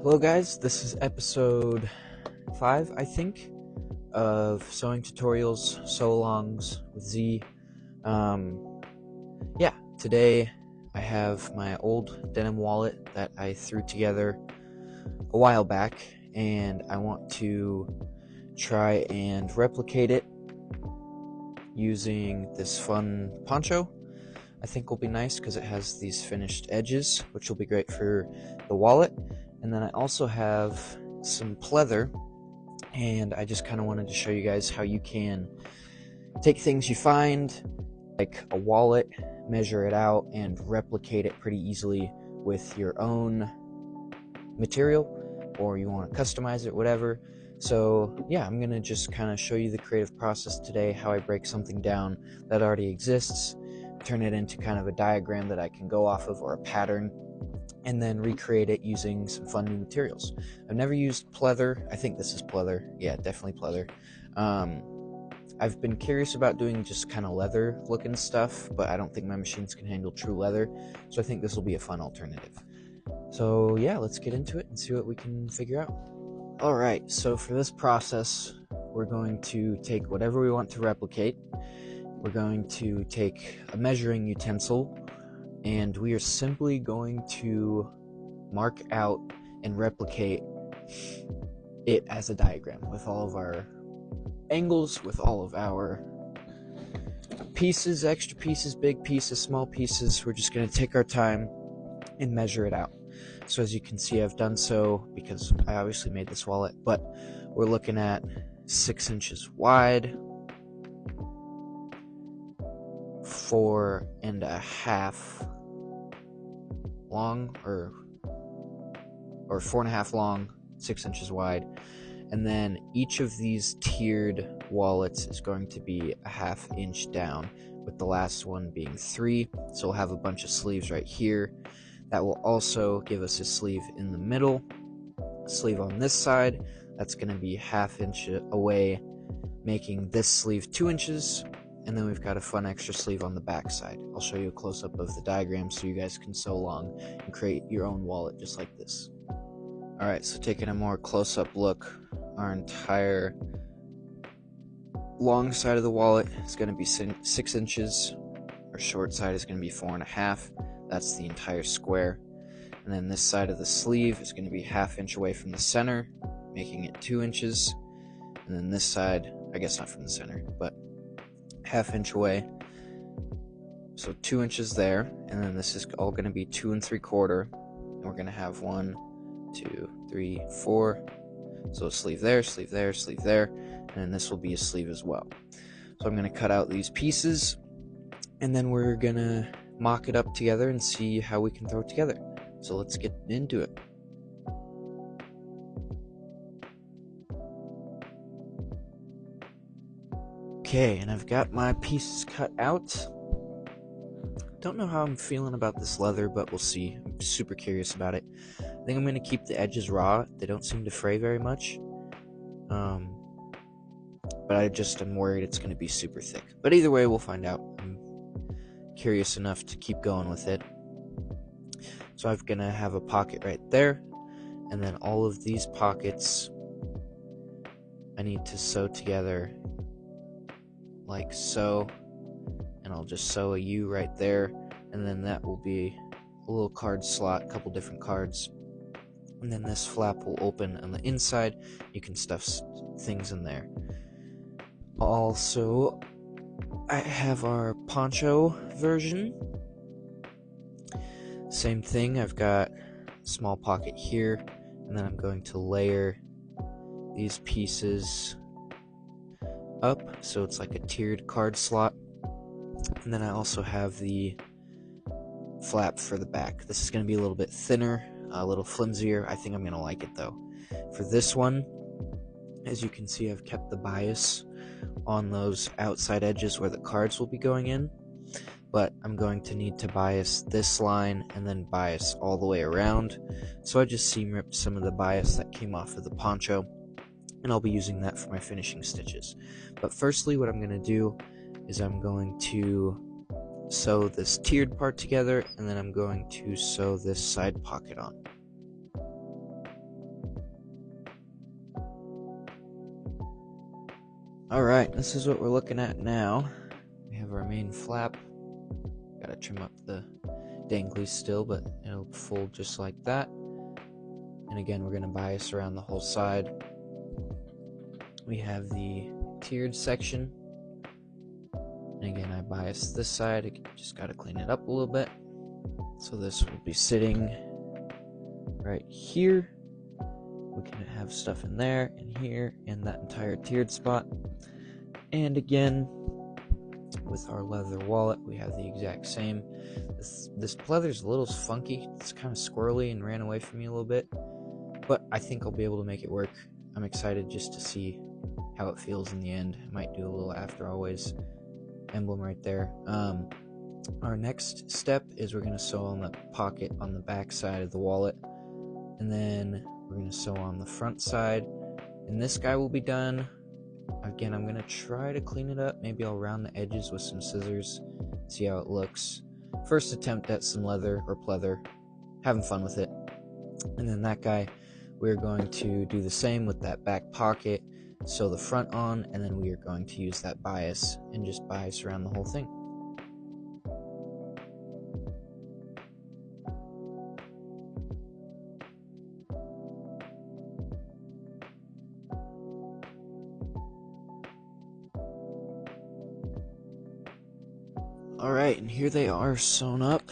Hello guys, this is episode 5, I think, of sewing tutorials, sew-alongs with Z. Today I have my old denim wallet that I threw together a while back, and I want to try and replicate it using this fun poncho. I think will be nice because it has these finished edges, which will be great for the wallet. And then I also have some pleather, and I just kind of wanted to show you guys how you can take things you find, like a wallet, measure it out, and replicate it pretty easily with your own material, or you want to customize it, whatever. So yeah, I'm gonna just kind of show you the creative process today, how I break something down that already exists, turn it into kind of a diagram that I can go off of, or a pattern, and then recreate it using some fun new materials. I've never used pleather. I think this is pleather. Yeah, definitely pleather. I've been curious about doing just kind of leather looking stuff, but I don't think my machines can handle true leather, so I think this will be a fun alternative. So yeah, let's get into it and see what we can figure out. Alright, so for this process, we're going to take whatever we want to replicate. We're going to take a measuring utensil, and we are simply going to mark out and replicate it as a diagram with all of our angles, with all of our pieces, extra pieces, big pieces, small pieces. We're just going to take our time and measure it out. So as you can see, I've done so because I obviously made this wallet, but we're looking at 6 inches wide, 4.5 long, or 4.5 long, 6 inches wide. And then each of these tiered wallets is going to be a 1/2 inch down, with the last one being 3. So we'll have a bunch of sleeves right here. That will also give us a sleeve in the middle, a sleeve on this side. That's going to be 1/2 inch away, making this sleeve 2 inches. And then we've got a fun extra sleeve on the back side. I'll show you a close-up of the diagram so you guys can sew along and create your own wallet just like this. Alright, so taking a more close-up look, our entire long side of the wallet is going to be 6 inches. Our short side is going to be 4.5. That's the entire square. And then this side of the sleeve is going to be 1/2 inch away from the center, making it 2 inches. And then this side, I guess not from the center, but 1/2 inch away. So 2 inches there. And then this is all going to be 2 3/4. And we're going to have 1, 2, 3, 4. So a sleeve there, sleeve there, sleeve there. And then this will be a sleeve as well. So I'm going to cut out these pieces, and then we're going to mock it up together and see how we can throw it together. So let's get into it. Okay, and I've got my pieces cut out. Don't know how I'm feeling about this leather, but we'll see. I'm super curious about it. I think I'm going to keep the edges raw. They don't seem to fray very much. But I just am worried it's going to be super thick. But either way, we'll find out. I'm curious enough to keep going with it. So I'm going to have a pocket right there. And then all of these pockets I need to sew together like so. And I'll just sew a U right there. And then that will be a little card slot, a couple different cards. And then this flap will open on the inside. You can stuff things in there. Also, I have our poncho version. Same thing, I've got a small pocket here, and then I'm going to layer these pieces up so it's like a tiered card slot. And then I also have the flap for the back. This is going to be a little bit thinner, a little flimsier. I think I'm going to like it though. For this one, as you can see, I've kept the bias on those outside edges where the cards will be going in, but I'm going to need to bias this line and then bias all the way around. So I just seam ripped some of the bias that came off of the poncho, and I'll be using that for my finishing stitches. But firstly, what I'm going to do is I'm going to sew this tiered part together, and then I'm going to sew this side pocket on. Alright, this is what we're looking at now. We have our main flap. Gotta trim up the danglies still, but it'll fold just like that. And again, we're gonna bias around the whole side. We have the tiered section. And again, I bias this side. Just gotta clean it up a little bit. So this will be sitting right here. We can have stuff in there and here and that entire tiered spot. And again, with our leather wallet, we have the exact same. This pleather's a little funky. It's kind of squirrely and ran away from me a little bit, but I think I'll be able to make it work. I'm excited just to see how it feels in the end. I might do a little After Always emblem right there. Our next step is we're going to sew on the pocket on the back side of the wallet, and then we're going to sew on the front side, and this guy will be done. Again, I'm going to try to clean it up. Maybe I'll round the edges with some scissors, see how it looks. First attempt at some leather or pleather, having fun with it. And then that guy, we're going to do the same with that back pocket, sew the front on, and then we are going to use that bias and just bias around the whole thing. Alright, and here they are sewn up.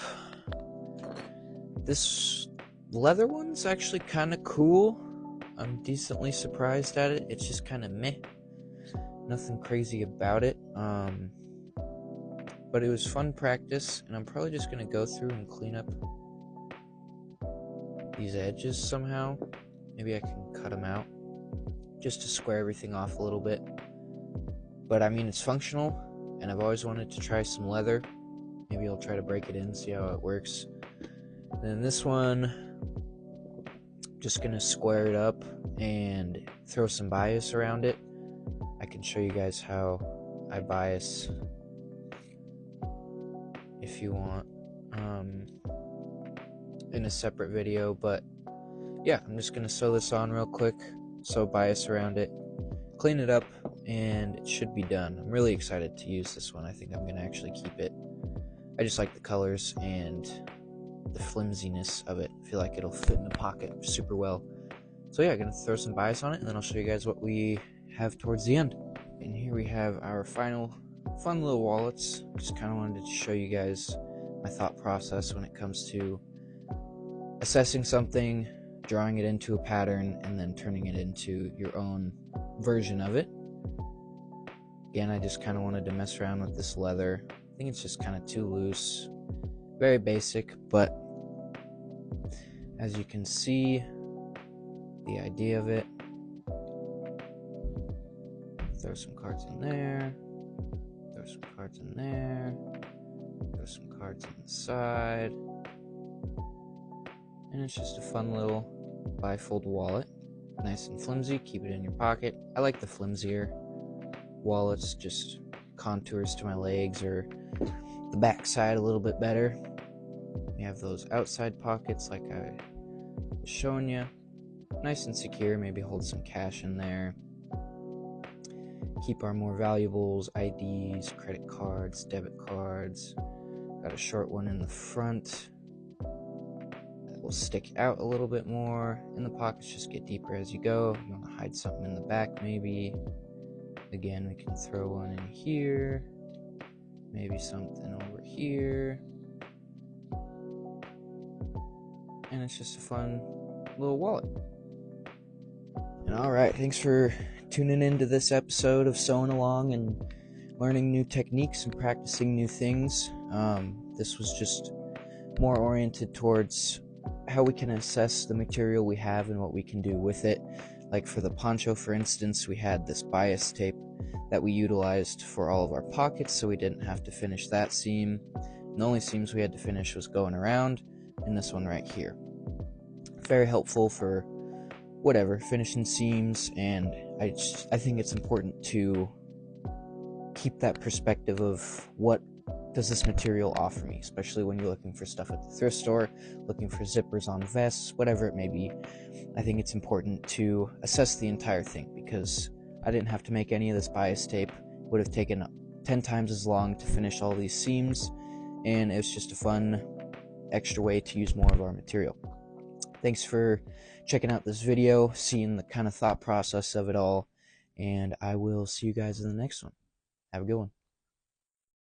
This leather one's actually kind of cool. I'm decently surprised at it. It's just kind of meh. Nothing crazy about it. But it was fun practice, and I'm probably just going to go through and clean up these edges somehow. Maybe I can cut them out just to square everything off a little bit. But I mean, it's functional, and I've always wanted to try some leather. Maybe I'll try to break it in, see how it works. And then this one, just gonna square it up and throw some bias around it. I can show you guys how I bias if you want in a separate video, but yeah, I'm just gonna sew this on real quick, sew bias around it, clean it up, and it should be done. I'm really excited to use this one. I think I'm gonna actually keep it. I just like the colors and the flimsiness of it. I feel like it'll fit in the pocket super well. So yeah, I'm gonna throw some bias on it, and then I'll show you guys what we have towards the end. And here we have our final fun little wallets. Just kind of wanted to show you guys my thought process when it comes to assessing something, drawing it into a pattern, and then turning it into your own version of it. Again, I just kind of wanted to mess around with this leather. I think it's just kind of too loose. Very basic, but as you can see, the idea of it. Throw some cards in there. Throw some cards in there. Throw some cards on the side. And it's just a fun little bifold wallet. Nice and flimsy. Keep it in your pocket. I like the flimsier wallets. Just contours to my legs or the back side a little bit better. We have those outside pockets like I was showing you. Nice and secure. Maybe hold some cash in there. Keep our more valuables, IDs, credit cards, debit cards. Got a short one in the front that will stick out a little bit more. And the pockets just get deeper as you go. You want to hide something in the back maybe. Again, we can throw one in here. Maybe something over here. And it's just a fun little wallet. And alright, thanks for tuning into this episode of Sewing Along and learning new techniques and practicing new things. This was just more oriented towards how we can assess the material we have and what we can do with it. Like for the poncho, for instance, we had this bias tape that we utilized for all of our pockets, so we didn't have to finish that seam. And the only seams we had to finish was going around, and this one right here. Very helpful for whatever, finishing seams, and I think it's important to keep that perspective of what does this material offer me, especially when you're looking for stuff at the thrift store, looking for zippers on vests, whatever it may be. I think it's important to assess the entire thing, because I didn't have to make any of this bias tape. It would have taken 10 times as long to finish all these seams, and it was just a fun extra way to use more of our material. Thanks for checking out this video, seeing the kind of thought process of it all, and I will see you guys in the next one. Have a good one.